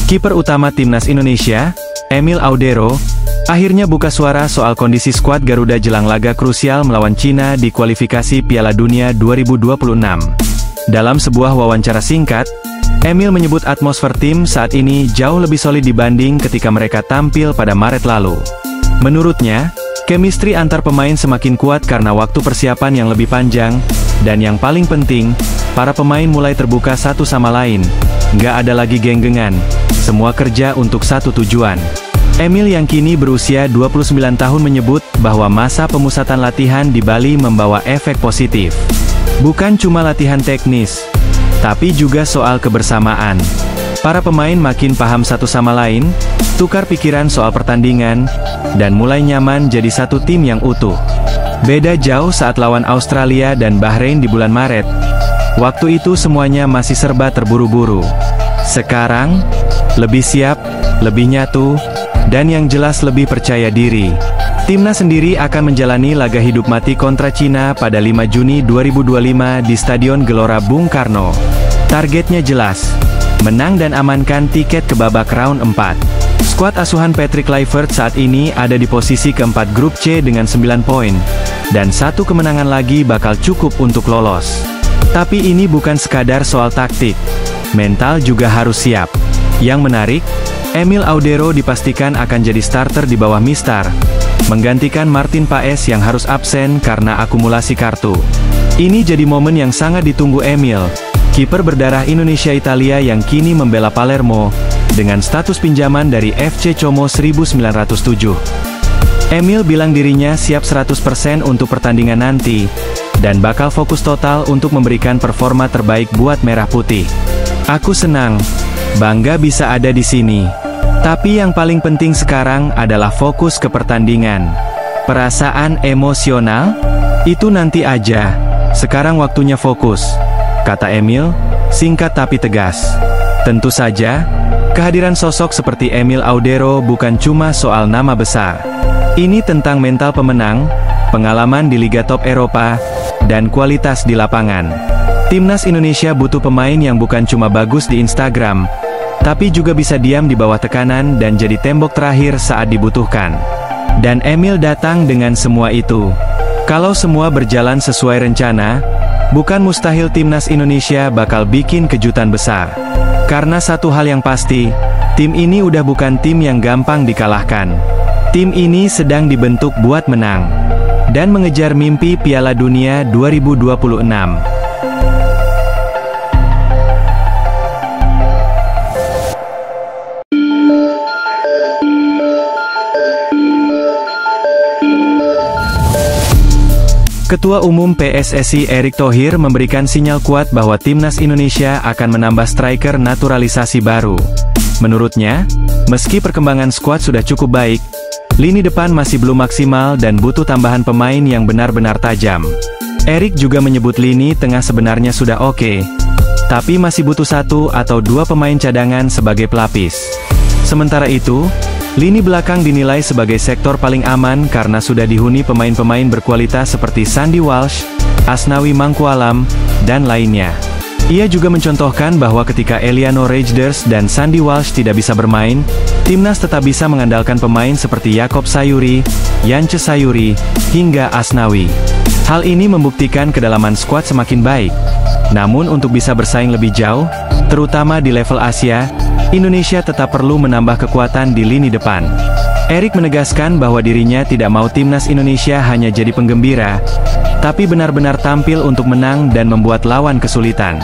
Kiper utama Timnas Indonesia, Emil Audero, akhirnya buka suara soal kondisi skuad Garuda jelang laga krusial melawan Cina di kualifikasi Piala Dunia 2026. Dalam sebuah wawancara singkat, Emil menyebut atmosfer tim saat ini jauh lebih solid dibanding ketika mereka tampil pada Maret lalu. Menurutnya, chemistry antar pemain semakin kuat karena waktu persiapan yang lebih panjang, dan yang paling penting, para pemain mulai terbuka satu sama lain. Nggak ada lagi genggengan, semua kerja untuk satu tujuan. Emil yang kini berusia 29 tahun menyebut bahwa masa pemusatan latihan di Bali membawa efek positif. Bukan cuma latihan teknis, tapi juga soal kebersamaan. Para pemain makin paham satu sama lain, tukar pikiran soal pertandingan, dan mulai nyaman jadi satu tim yang utuh. Beda jauh saat lawan Australia dan Bahrain di bulan Maret. Waktu itu semuanya masih serba terburu-buru. Sekarang, lebih siap, lebih nyatu, dan yang jelas lebih percaya diri. Timnas sendiri akan menjalani laga hidup mati kontra Cina pada 5 Juni 2025 di Stadion Gelora Bung Karno. Targetnya jelas, menang dan amankan tiket ke babak round 4. Skuad asuhan Patrick Kluivert saat ini ada di posisi keempat grup C dengan 9 poin, dan satu kemenangan lagi bakal cukup untuk lolos. Tapi ini bukan sekadar soal taktik, mental juga harus siap. Yang menarik, Emil Audero dipastikan akan jadi starter di bawah Mistar, menggantikan Martin Paes yang harus absen karena akumulasi kartu. Ini jadi momen yang sangat ditunggu Emil, kiper berdarah Indonesia-Italia yang kini membela Palermo, dengan status pinjaman dari FC Como 1907. Emil bilang dirinya siap 100% untuk pertandingan nanti, dan bakal fokus total untuk memberikan performa terbaik buat Merah Putih. Aku senang, bangga bisa ada di sini. Tapi yang paling penting sekarang adalah fokus ke pertandingan. Perasaan emosional? Itu nanti aja. Sekarang waktunya fokus, kata Emil, singkat tapi tegas. Tentu saja, kehadiran sosok seperti Emil Audero bukan cuma soal nama besar. Ini tentang mental pemenang, pengalaman di Liga Top Eropa, dan kualitas di lapangan. Timnas Indonesia butuh pemain yang bukan cuma bagus di Instagram, tapi juga bisa diam di bawah tekanan dan jadi tembok terakhir saat dibutuhkan. Dan Emil datang dengan semua itu. Kalau semua berjalan sesuai rencana, bukan mustahil Timnas Indonesia bakal bikin kejutan besar. Karena satu hal yang pasti, tim ini udah bukan tim yang gampang dikalahkan. Tim ini sedang dibentuk buat menang dan mengejar mimpi Piala Dunia 2026. Ketua Umum PSSI Erick Thohir memberikan sinyal kuat bahwa Timnas Indonesia akan menambah striker naturalisasi baru. Menurutnya, meski perkembangan skuad sudah cukup baik, lini depan masih belum maksimal dan butuh tambahan pemain yang benar-benar tajam. Erick juga menyebut lini tengah sebenarnya sudah oke, tapi masih butuh 1 atau 2 pemain cadangan sebagai pelapis. Sementara itu, lini belakang dinilai sebagai sektor paling aman karena sudah dihuni pemain-pemain berkualitas seperti Sandy Walsh, Asnawi Mangkualam, dan lainnya. Ia juga mencontohkan bahwa ketika Eliano Rejders dan Sandy Walsh tidak bisa bermain, Timnas tetap bisa mengandalkan pemain seperti Yakob Sayuri, Yance Sayuri, hingga Asnawi. Hal ini membuktikan kedalaman skuad semakin baik. Namun untuk bisa bersaing lebih jauh, terutama di level Asia, Indonesia tetap perlu menambah kekuatan di lini depan. Erick menegaskan bahwa dirinya tidak mau Timnas Indonesia hanya jadi penggembira, tapi benar-benar tampil untuk menang dan membuat lawan kesulitan.